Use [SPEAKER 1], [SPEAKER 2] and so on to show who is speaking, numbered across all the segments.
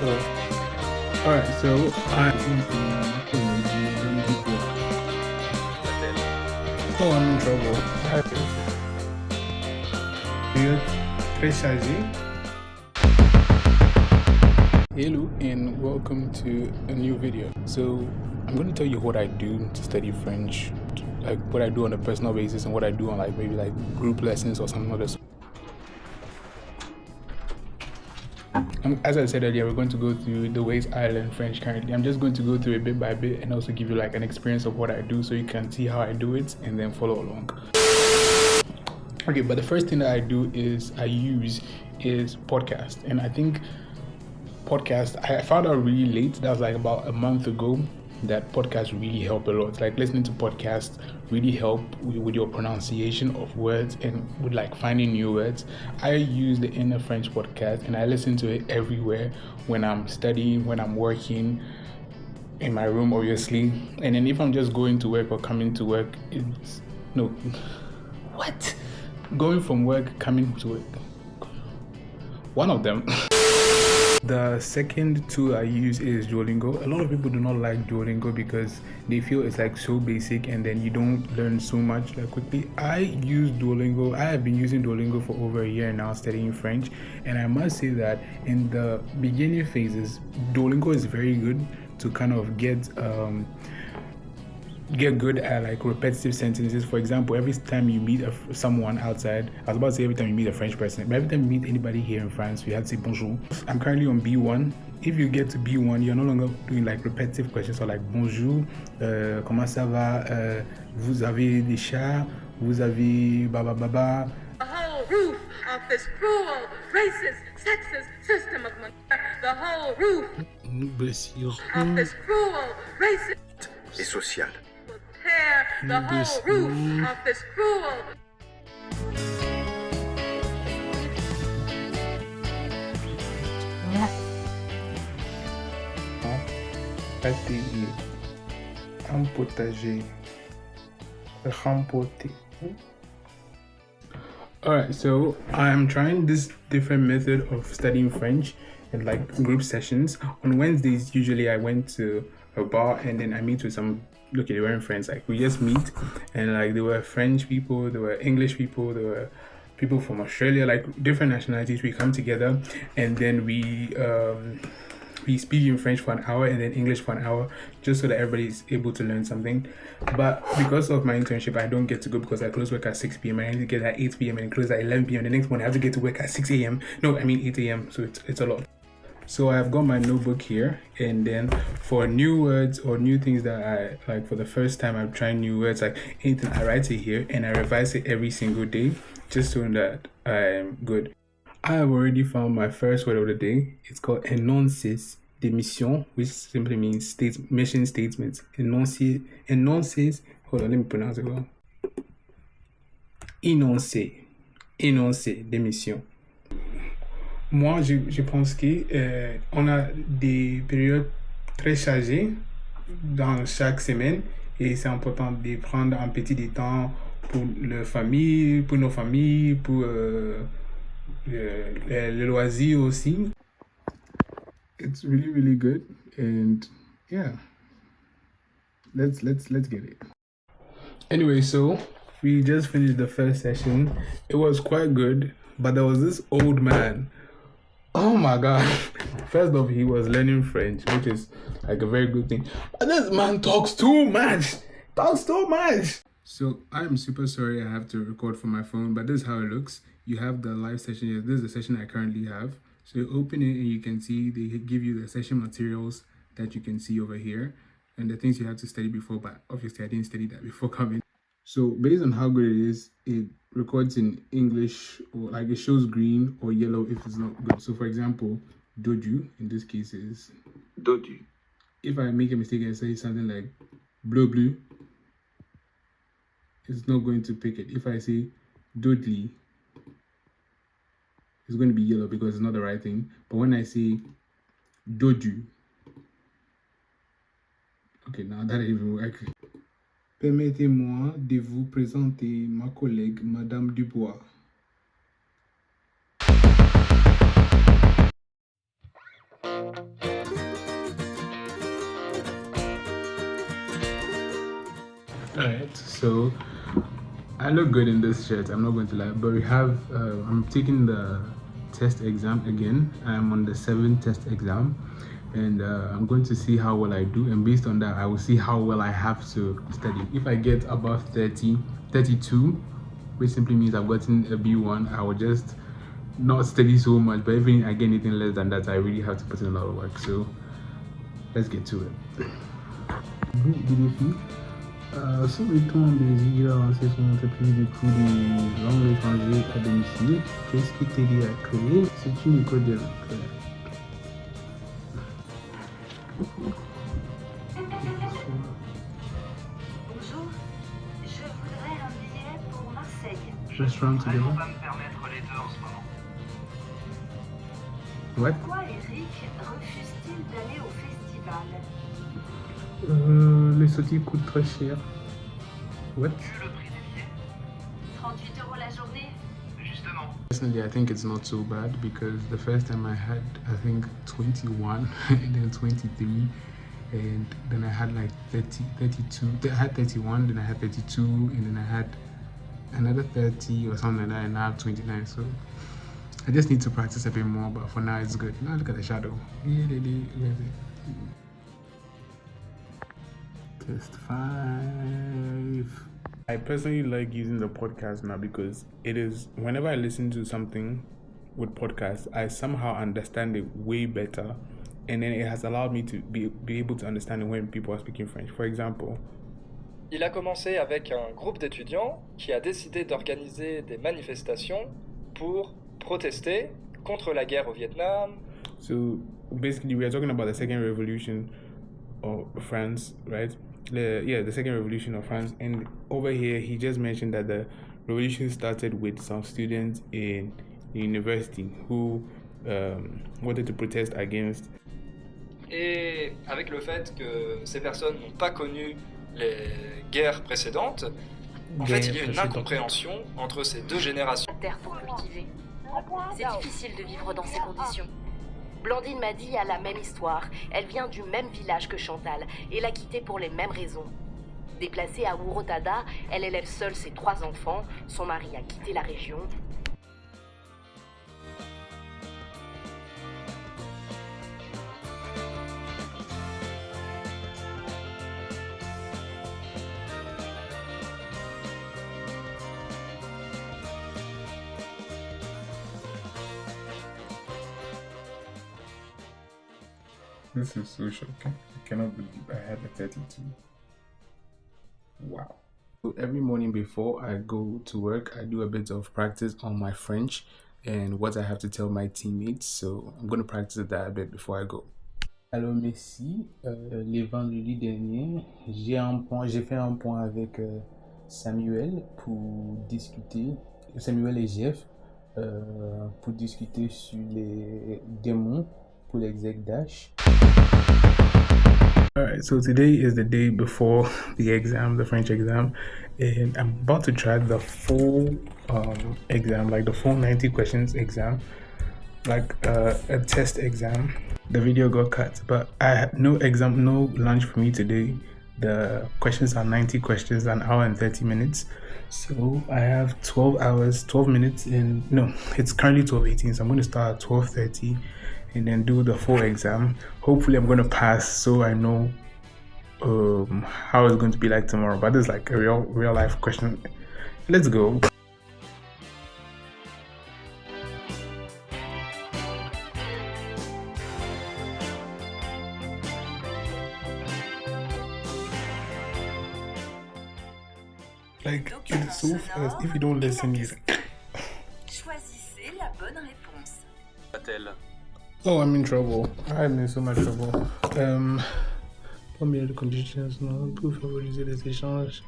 [SPEAKER 1] Alright, so I'm oh, I'm in trouble. Période très chargée. Hello and welcome to a new video. So I'm going to tell you what I do to study French, like what I do on a personal basis and what I do on like maybe like group lessons or something like that. As I said earlier, we're going to go through the ways I learn French currently. I'm just going to go through it bit by bit and also give you like an experience of what I do so you can see how I do it and then follow along. Okay, but the first thing that I do is podcast. And I think podcast, I found out really late. That was like about a month ago that podcasts really help a lot. Like listening to podcasts really help with your pronunciation of words and with like finding new words. I use the Inner French podcast and I listen to it everywhere when I'm studying, when I'm working, in my room obviously, and then if I'm just going to work or coming to work, going from work, coming to work, one of them. The second tool I use is Duolingo. A lot of people do not like Duolingo because they feel it's like so basic and then you don't learn so much like quickly. I use Duolingo. I have been using Duolingo for over a year now studying French, and I must say that in the beginning phases, Duolingo is very good to kind of get good at like repetitive sentences. For example, every time you meet someone outside, I was about to say every time you meet a French person, but every time you meet anybody here in France, you have to say bonjour. I'm currently on B1. If you get to B1, you're no longer doing like repetitive questions or like bonjour, comment ça va, vous avez des chats, vous avez baba baba.
[SPEAKER 2] The whole roof of this cruel, racist, sexist system of the whole roof of this cruel, racist
[SPEAKER 3] et social.
[SPEAKER 2] The whole roof of this cruel.
[SPEAKER 1] Atelier, un potager, remporter. Alright, so I'm trying this different method of studying French in like group sessions. On Wednesdays, usually I went to a bar and then I meet with some. Look, they weren't friends. Like we just meet, and like there were French people, there were English people, there were people from Australia, like different nationalities. We come together, and then we speak in French for an hour and then English for an hour, just so that everybody is able to learn something. But because of my internship, I don't get to go because I close work at 6 p.m. I need to get at 8 p.m. and close at 11 p.m. The next morning, I have to get to work at 6 a.m. No, I mean 8 a.m. So it's a lot. So I've got my notebook here, and then for new words or new things that I like for the first time, I'm trying new words, like anything, I write it here and I revise it every single day just so that I'm good. I have already found my first word of the day. It's called énoncés de mission, which simply means mission statements. Énoncés, hold on, let me pronounce it well. Énoncé de mission. Moi, je pense que on a des périodes très chargées dans chaque semaine et c'est important de prendre un petit temps pour nos familles, pour le loisir aussi. It's really, really good, and yeah, let's get it. Anyway, so we just finished the first session. It was quite good, but there was this old man. Oh my god. First off, he was learning French, which is like a very good thing. But this man talks too much. So I'm super sorry I have to record from my phone, but this is how it looks. You have the live session here. This is the session I currently have. So you open it and you can see they give you the session materials that you can see over here and the things you have to study before, but obviously I didn't study that before coming. So based on how good it is, it records in English, or like it shows green or yellow if it's not good. So for example, doju in this case is
[SPEAKER 3] Dodu.
[SPEAKER 1] If I make a mistake and say something like bleu, it's not going to pick it. If I say dodli, it's going to be yellow because it's not the right thing. But when I say doju, okay, now that didn't even work. Permettez-moi de vous présenter ma collègue, Madame Dubois. So I look good in this shirt, I'm not going to lie, but we have I'm taking the test exam again. I'm on the 7th test exam, and I'm going to see how well I do, and based on that I will see how well I have to study. If I get above 32, which simply means I've gotten a B1, I will just not study so much, but if I get anything less than that, I really have to put in a lot of work. So let's get to it. Sur le temps de avancer son entreprise de cours de langue étrangère à domicile, qu'est-ce qui t'aide à créer? C'est une école de langue.
[SPEAKER 3] Bonjour, je voudrais un billet pour Marseille.
[SPEAKER 1] Restaurant together.
[SPEAKER 4] On va me permettre les deux en ce moment.
[SPEAKER 1] What?
[SPEAKER 3] Pourquoi Eric refuse-t-il d'aller au festival?
[SPEAKER 1] Les sorties coûtent très cher. What?
[SPEAKER 4] Vu le prix des billets,
[SPEAKER 3] 38 € la journée?
[SPEAKER 4] justement.
[SPEAKER 1] Personally, I think it's not so bad because the first time I had, I think 21 and then 23, and then I had like 30, 32. I had 31, then I had 32, and then I had another 30 or something like that, and now I have 29. So I just need to practice a bit more, but for now it's good. Now look at the shadow. Test 5. I personally like using the podcast now because it is, whenever I listen to something with podcasts, I somehow understand it way better, and then it has allowed me to be able to understand it when people are speaking French. For example,
[SPEAKER 5] Il a commencé avec un groupe d'étudiants qui a décidé d'organiser des manifestations pour protester contre la guerre au Vietnam.
[SPEAKER 1] so basically we are talking about the second revolution of France, right? The second revolution of France, and over here he just mentioned that the revolution started with some students in university who wanted to protest against.
[SPEAKER 5] Et avec le fait que ces personnes n'ont pas connu les guerres précédentes, en fait il y a une incompréhension entre ces deux générations.
[SPEAKER 6] Terre pour cultiver. C'est difficile de vivre dans ces conditions. Blandine m'a dit a la même histoire. Elle vient du même village que Chantal et l'a quittée pour les mêmes raisons. Déplacée à Urotada, elle élève seule ses 3 enfants. Son mari a quitté la région.
[SPEAKER 1] This is so shocking. I cannot believe I had a 32. Wow. So every morning before I go to work, I do a bit of practice on my French and what I have to tell my teammates. So I'm going to practice that a bit before I go. Alors Messi, les vendredis derniers, j'ai fait un point avec Samuel pour discuter, Samuel et Jeff, pour discuter sur les démons pour l'exec dash. Alright, so today is the day before the exam, the French exam, and I'm about to try the full exam, like the full 90 questions exam, like a test exam. The video got cut, but I had no exam, no lunch for me today. The questions are 90 questions, an hour and 30 minutes. So I have 12 hours, 12 minutes, and no, it's currently 12:18, so I'm going to start at 12:30 and then do the full exam. Hopefully I'm going to pass, so I know how it's going to be like tomorrow. But it's like a real life question. Let's go. Like, it's so fast. If you don't listen, you...
[SPEAKER 3] Choisissez la bonne réponse.
[SPEAKER 1] Oh, I'm in trouble. I'm in so much trouble. Combien de conditions non pour favoriser les échanges?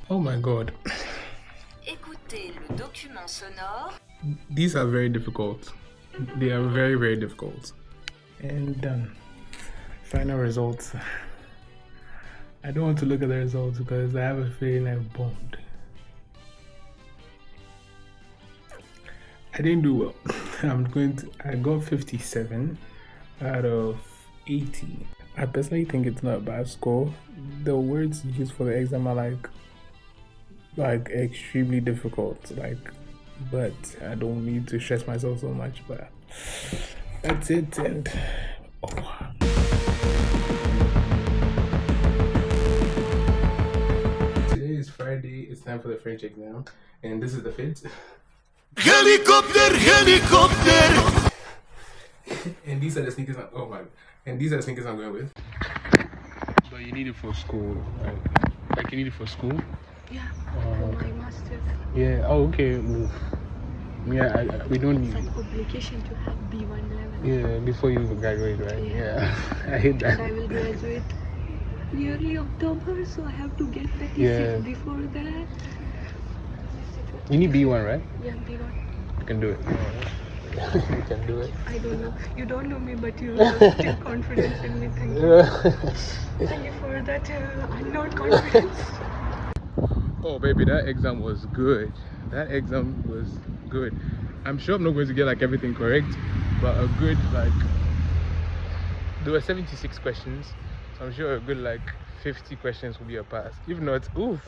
[SPEAKER 1] Oh my god.
[SPEAKER 3] Écoutez le document sonore.
[SPEAKER 1] These are very difficult. They are very, very difficult. And done. Final results. I don't want to look at the results because I have a feeling I've bombed. I didn't do well. I got 57 out of 80. I personally think it's not a bad score. The words used for the exam are like extremely difficult. But I don't need to stress myself so much. But that's it. And today is Friday. It's time for the French exam, and this is the fit.
[SPEAKER 7] Helicopter.
[SPEAKER 1] And these are the sneakers. And these are the sneakers I'm going with. But you need it for school, right? Like you need it for school.
[SPEAKER 8] Yeah, for my master's.
[SPEAKER 1] Yeah. Oh, okay. Yeah, we don't need.
[SPEAKER 8] It's an obligation to have B1 level.
[SPEAKER 1] Yeah, before you graduate, right?
[SPEAKER 8] Yeah.
[SPEAKER 1] I hate that.
[SPEAKER 8] And I will graduate nearly October, so I have to get the TCF
[SPEAKER 1] Yeah.
[SPEAKER 8] before that.
[SPEAKER 1] You need B1, right?
[SPEAKER 8] Yeah, B1.
[SPEAKER 1] You can do it. You can do it.
[SPEAKER 8] I don't know. You don't know me, but you have still confidence in me. Thank you. Thank you for that unknown confidence.
[SPEAKER 1] Oh, baby, that exam was good. I'm sure I'm not going to get like everything correct, but a good there were 76 questions, so I'm sure a good 50 questions will be a pass. If not, oof.